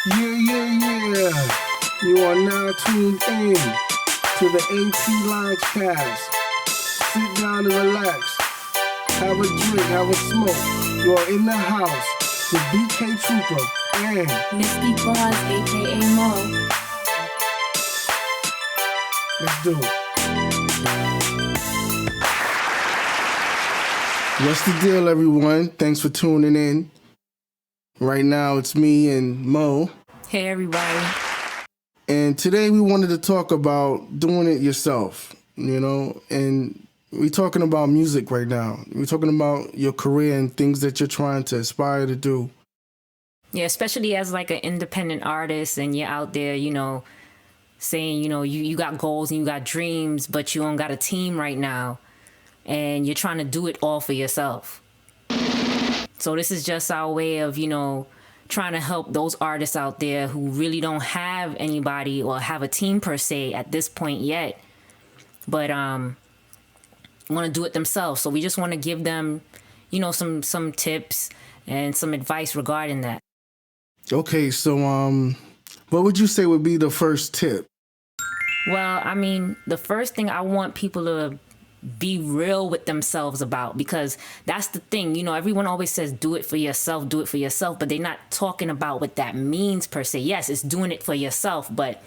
Yeah. You are now tuned in to the AT Loungecast. Sit down and relax. Have a drink, have a smoke. You are in the house with BK Trooper and Misty Bars, aka Mo. let's do it. What's the deal, everyone? Thanks for tuning in. Right now, it's me and Mo. Hey, everybody. And today we wanted to talk about doing it yourself, and we're talking about music right now. We're talking about your career and things that you're trying to aspire to do. Yeah, especially as like an independent artist and you're out there, saying, you got goals and you got dreams, but you don't got a team right now and you're trying to do it all for yourself. So this is just our way of, trying to help those artists out there who really don't have anybody or have a team per se at this point yet, but want to do it themselves. So we just want to give them, some tips and some advice regarding that. Okay, so what would you say would be the first tip? Well, I mean, the first thing I want people to be real with themselves about, because that's the thing, everyone always says do it for yourself, but they're not talking about what that means per se. Yes, it's doing it for yourself, but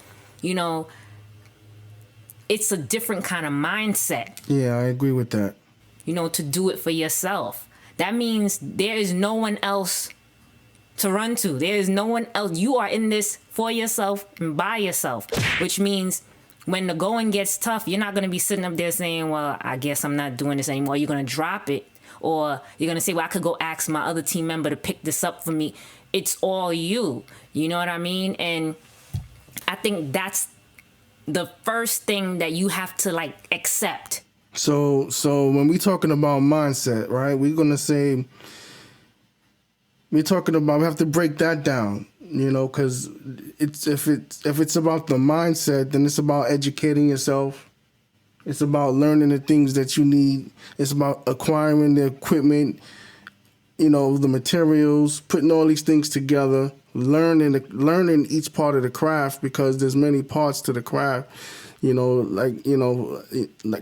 it's a different kind of mindset. Yeah, I agree with that. To do it for yourself. That means there is no one else to run to. There is no one else. You are in this for yourself and by yourself, which means when the going gets tough, you're not going to be sitting up there saying, well, I guess I'm not doing this anymore. You're going to drop it, or you're going to say, well, I could go ask my other team member to pick this up for me. It's all you. You know what I mean? And I think that's the first thing that you have to accept. So when we're talking about mindset, right, we have to break that down, because if it's about the mindset, then it's about educating yourself. It's about learning the things that you need. It's about acquiring the equipment, the materials, putting all these things together, learning each part of the craft, because there's many parts to the craft. Like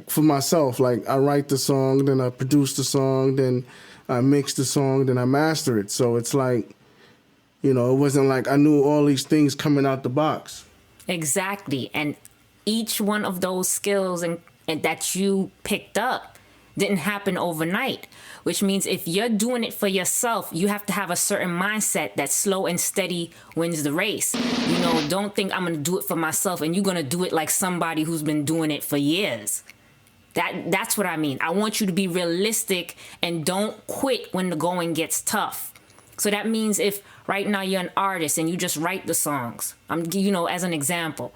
for myself, I write the song, then I produce the song, then I mix the song, then I master it. So it's it wasn't like I knew all these things coming out the box. Exactly. And each one of those skills and that you picked up didn't happen overnight, which means if you're doing it for yourself, you have to have a certain mindset that slow and steady wins the race. Don't think I'm going to do it for myself and you're going to do it like somebody who's been doing it for years. That's what I mean. I want you to be realistic and don't quit when the going gets tough. So that means if right now you're an artist and you just write the songs, as an example,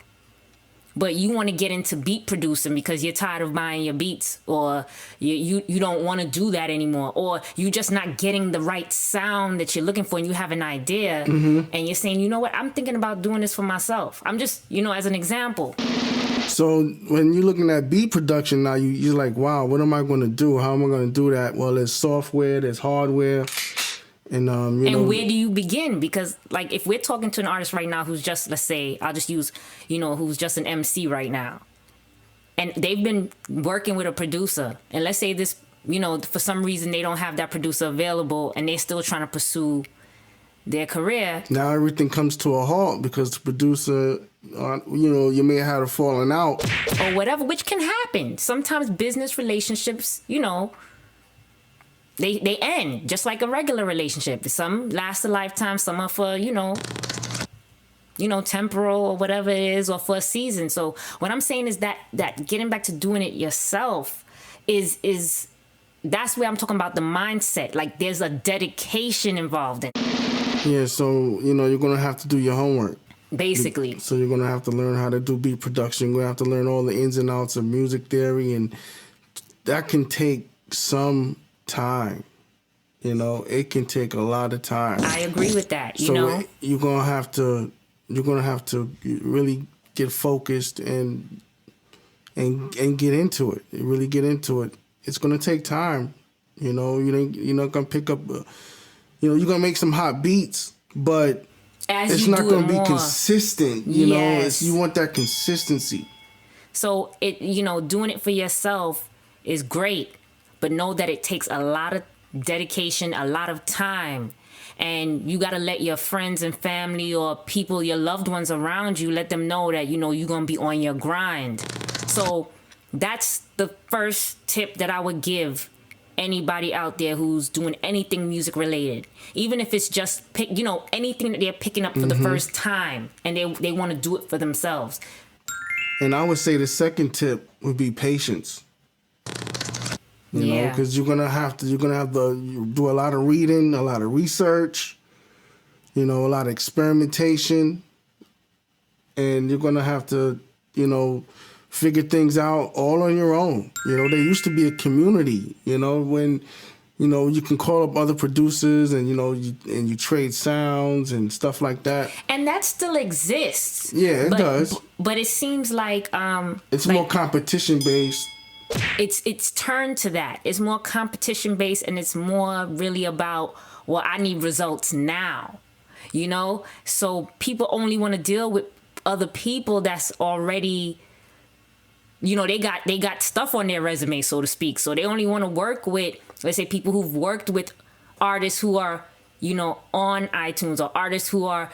but you want to get into beat producing because you're tired of buying your beats, or you don't want to do that anymore, or you're just not getting the right sound that you're looking for and you have an idea, and you're saying, you know what, I'm thinking about doing this for myself. I'm just, as an example. So when you're looking at beat production now, you're like, wow, what am I going to do? How am I going to do that? Well, there's software, there's hardware. And where do you begin? Because if we're talking to an artist right now who's just, let's say, I'll just use, who's just an MC right now, and they've been working with a producer, and let's say this, for some reason they don't have that producer available and they're still trying to pursue their career. Now everything comes to a halt because the producer, you may have had a falling out. Or whatever, which can happen. Sometimes business relationships, They end just like a regular relationship. Some last a lifetime, some are for, temporal or whatever it is, or for a season. So what I'm saying is that getting back to doing it yourself is that's where I'm talking about the mindset. There's a dedication involved in it. Yeah, so, you're going to have to do your homework. Basically. So you're going to have to learn how to do beat production. You're going to have to learn all the ins and outs of music theory, and that can take some time. It can take a lot of time. I agree with that. You're gonna have to really get focused and get into it. Really get into it. It's gonna take time. You're not gonna pick up. You're gonna make some hot beats, but As it's you not do going it to be more, consistent. You know, yes. you want that consistency. So doing it for yourself is great, but know that it takes a lot of dedication, a lot of time. And you got to let your friends and family or people, your loved ones around you, let them know that, you're going to be on your grind. So that's the first tip that I would give anybody out there who's doing anything music related. Even if it's just anything that they're picking up for the first time and they want to do it for themselves. And I would say the second tip would be patience. You know, Yeah. because you're gonna have to do a lot of reading, a lot of research, a lot of experimentation, and you're gonna have to, figure things out all on your own. There used to be a community, when you can call up other producers and you trade sounds and stuff like that. And that still exists. Yeah, it does. But it seems like it's more competition based. It's turned to that. It's more competition based, and it's more really about, well, I need results now. So people only want to deal with other people that's already, they got stuff on their resume, so to speak. So they only want to work with, let's say, people who've worked with artists who are, on iTunes, or artists who are,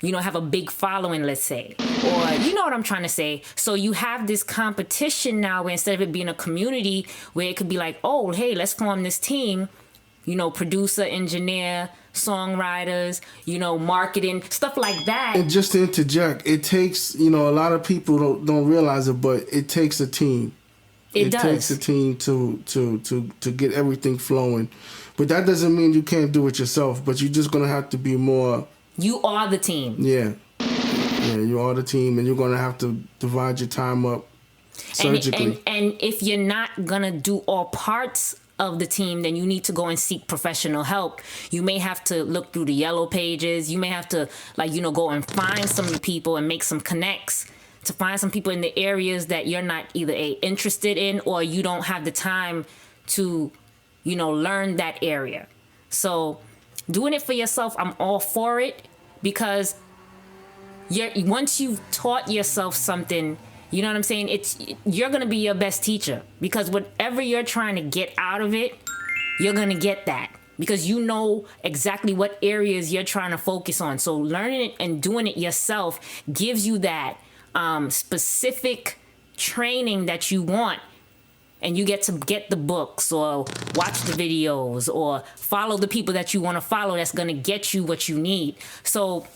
have a big following, let's say, or you know what I'm trying to say. So you have this competition now, where instead of it being a community where it could be like, oh, hey, let's form this team, producer, engineer, songwriters, marketing, stuff like that. And just to interject, it takes, a lot of people don't realize it, but it takes a team. It does. Takes a team to get everything flowing. But that doesn't mean you can't do it yourself, but you're just going to have to be more. You are the team. Yeah. Yeah, you are the team, and you're going to have to divide your time up surgically. And if you're not going to do all parts of the team, then you need to go and seek professional help. You may have to look through the yellow pages. You may have to, go and find some people and make some connects to find some people in the areas that you're not either interested in, or you don't have the time to, learn that area. So doing it for yourself, I'm all for it, because once you've taught yourself something, you know what I'm saying? You're going to be your best teacher, because whatever you're trying to get out of it, you're going to get that, because you know exactly what areas you're trying to focus on. So learning it and doing it yourself gives you that specific training that you want. And you get to get the books, or watch the videos, or follow the people that you want to follow that's going to get you what you need. So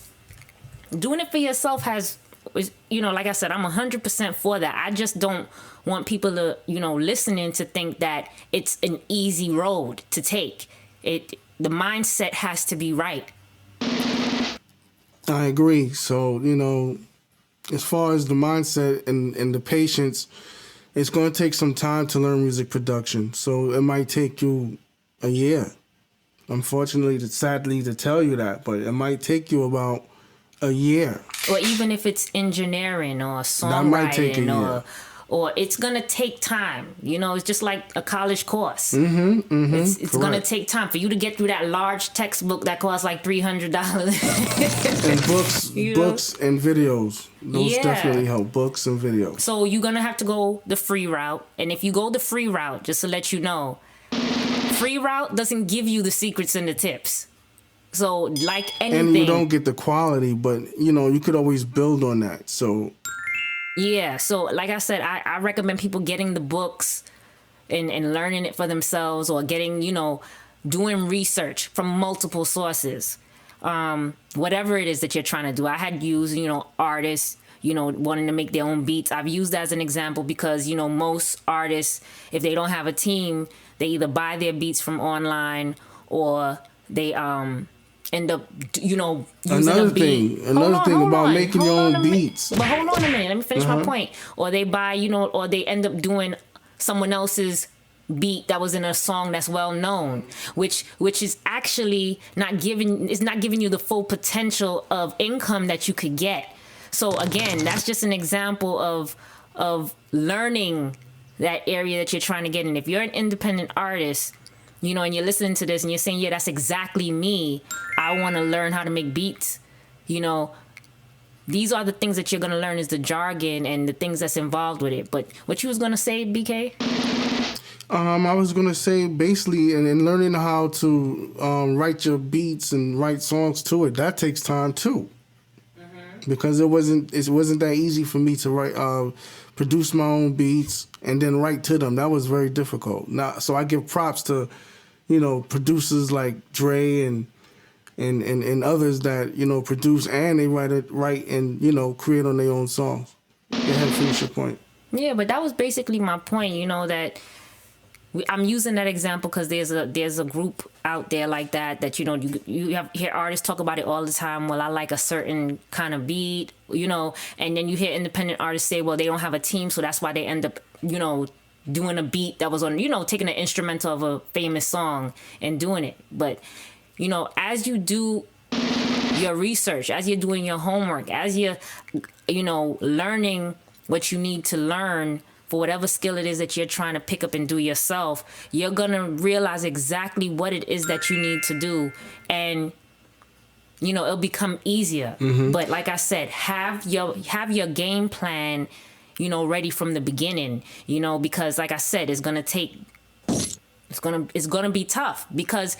doing it for yourself like I said, I'm 100% for that. I just don't want people to, listening to think that it's an easy road to take. The mindset has to be right. I agree. So, as far as the mindset and the patience, it's going to take some time to learn music production. So it might take you a year. Unfortunately, sadly to tell you that, but it might take you about a year. Or even if it's engineering or songwriting, that might take a year. Or it's going to take time. It's just like a college course. It's going to take time for you to get through that large textbook that costs like $300. And books and videos. Those definitely help. Books and videos. So you're going to have to go the free route. And if you go the free route, just to let you know, free route doesn't give you the secrets and the tips. So like anything. And you don't get the quality, but, you could always build on that. So... Yeah, so like I said, I recommend people getting the books and learning it for themselves, or getting, doing research from multiple sources. Whatever it is that you're trying to do. I had used, artists, wanting to make their own beats. I've used that as an example because, most artists, if they don't have a team, they either buy their beats from online, or they end up, using another a beat. Another thing about making your own beats. But hold on a minute. Let me finish my point. Or they buy, or they end up doing someone else's beat that was in a song that's well known, which is actually not giving you the full potential of income that you could get. So again, that's just an example of learning that area that you're trying to get in. If you're an independent artist, and you're listening to this and you're saying, yeah, that's exactly me. I want to learn how to make beats. you know, these are the things that you're going to learn is the jargon and the things that's involved with it. But what you was going to say, BK? I was gonna say basically, and learning how to write your beats and write songs to it, that takes time too. Because it wasn't that easy for me to write, produce my own beats and then write to them. That was very difficult. Now, so I give props to, producers like Dre and others that produce and they write and create on their own songs. Go ahead, finish your point. Yeah, but that was basically my point. That I'm using that example because there's a group out there like that you hear artists talk about it all the time. Well, I like a certain kind of beat, and then you hear independent artists say, well, they don't have a team, so that's why they end up, doing a beat that was on, taking an instrumental of a famous song and doing it. But, as you do your research, as you're doing your homework, as you're, learning what you need to learn for whatever skill it is that you're trying to pick up and do yourself, you're going to realize exactly what it is that you need to do. And, it'll become easier. Mm-hmm. But like I said, have your game plan, ready from the beginning, because like I said, it's going to be tough because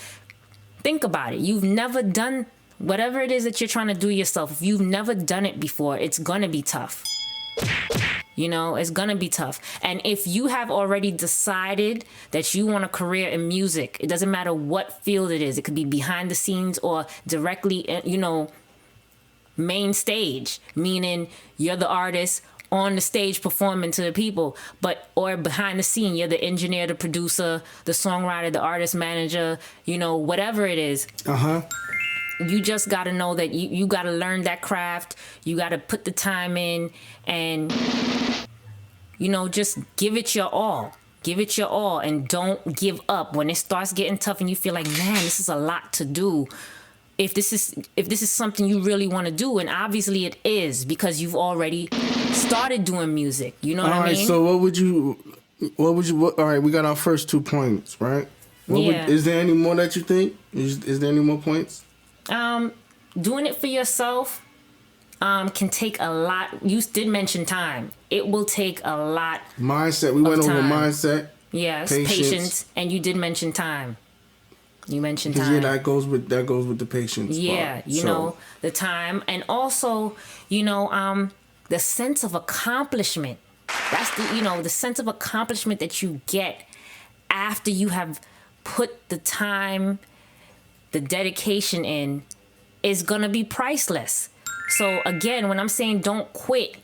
think about it. You've never done whatever it is that you're trying to do yourself. If you've never done it before, it's going to be tough. It's going to be tough. And if you have already decided that you want a career in music, it doesn't matter what field it is. It could be behind the scenes or directly, main stage, meaning you're the artist on the stage performing to the people, or behind the scene, you're the engineer, the producer, the songwriter, the artist manager, whatever it is. Uh-huh. You just got to know that you got to learn that craft. You got to put the time in and, just give it your all. Give it your all and don't give up. When it starts getting tough and you feel like, man, this is a lot to do. If this is something you really want to do, and obviously it is because you've already started doing music. You know what I mean? All right, so all right, we got our first 2 points, right? Is there any more that you think? Is there any more points? Doing it for yourself can take a lot. You did mention time. It will take a lot. Mindset. We went over mindset. Yes, patience, and you did mention time. You mentioned time. Yeah, that goes with the patience. Yeah, part. The time, and also, the sense of accomplishment. That's the sense of accomplishment that you get after you have put the time, the dedication in, is gonna be priceless. So again, when I'm saying don't quit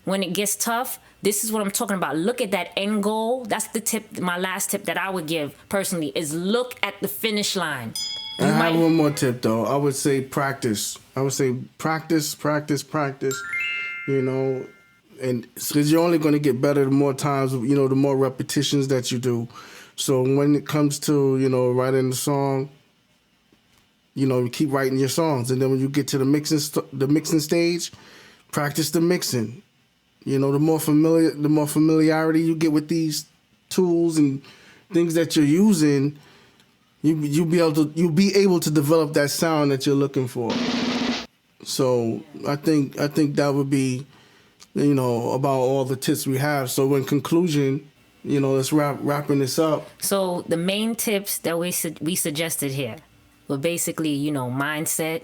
when it gets tough, this is what I'm talking about. Look at that end goal. That's the tip. My last tip that I would give personally is look at the finish line. I have one more tip though. I would say practice. I would say practice. And because you're only going to get better the more times, the more repetitions that you do. So when it comes to, writing the song, you keep writing your songs, and then when you get to the mixing stage, practice the mixing. The more familiarity you get with these tools and things that you're using, you'll be able to develop that sound that you're looking for. So I think that would be, about all the tips we have. So in conclusion, let's wrapping this up. So the main tips that we suggested here were basically, mindset,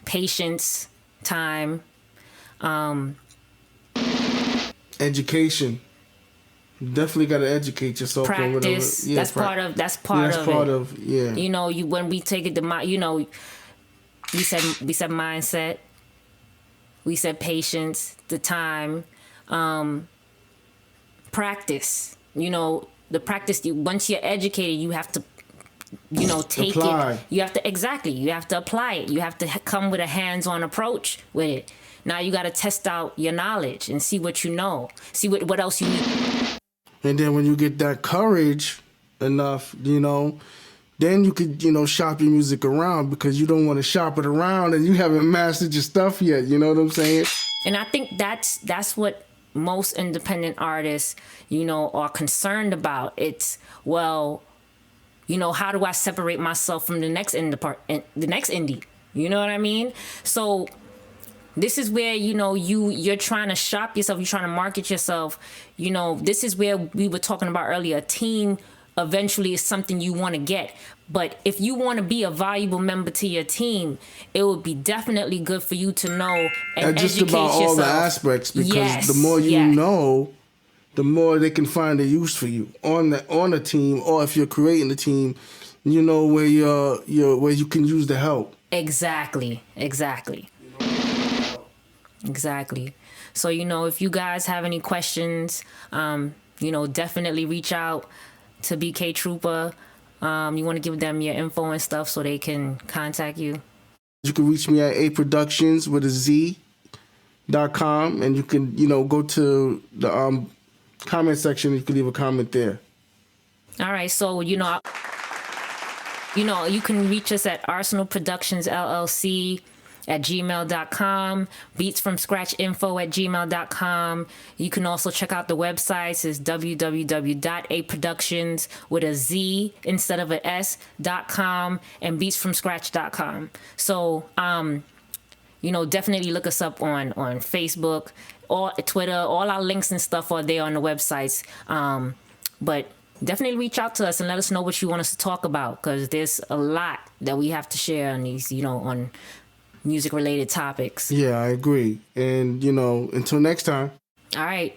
patience, time, education. You definitely got to educate yourself. Practice. Yeah, that's part of it. When we take it to we said mindset. We said patience, the time, practice. The practice. Once you're educated, you have to, take apply. it. You have to apply it. You have to come with a hands-on approach with it. Now you got to test out your knowledge and see what you know. See what else you need. And then when you get that courage enough, then you could, shop your music around, because you don't want to shop it around and you haven't mastered your stuff yet. You know what I'm saying? And I think that's what most independent artists, are concerned about. It's, well, how do I separate myself from the next indie? You know what I mean? So this is where, you know, you're trying to shop yourself, you're trying to market yourself. You know, this is where we were talking about earlier. A team eventually is something you want to get. But if you want to be a valuable member to your team, it would be definitely good for you to know and just educate about yourself. all the aspects, because Yes, the more you yes. know, the more they can find a use for you on a team, or if you're creating a team, you know where where you can use the help. Exactly. So, you know, if you guys have any questions, you know, definitely reach out to BK Trooper. You want to give them your info and stuff so they can contact you. You can reach me at aproductions with a Z.com, and you can, you know, go to the comment section. You can leave a comment there. All right. So, you know, you can reach us at Arsenal Productions LLC at gmail.com, beatsfromscratchinfo@gmail.com. You can also check out the websites. It's www.aproductions with a Z instead of an S.com and beatsfromscratch.com. So, you know, definitely look us up on Facebook or Twitter. All our links and stuff are there on the websites. But definitely reach out to us and let us know what you want us to talk about, because there's a lot that we have to share on these, you know, on music related topics. Yeah, I agree. And, you know, until next time. All right.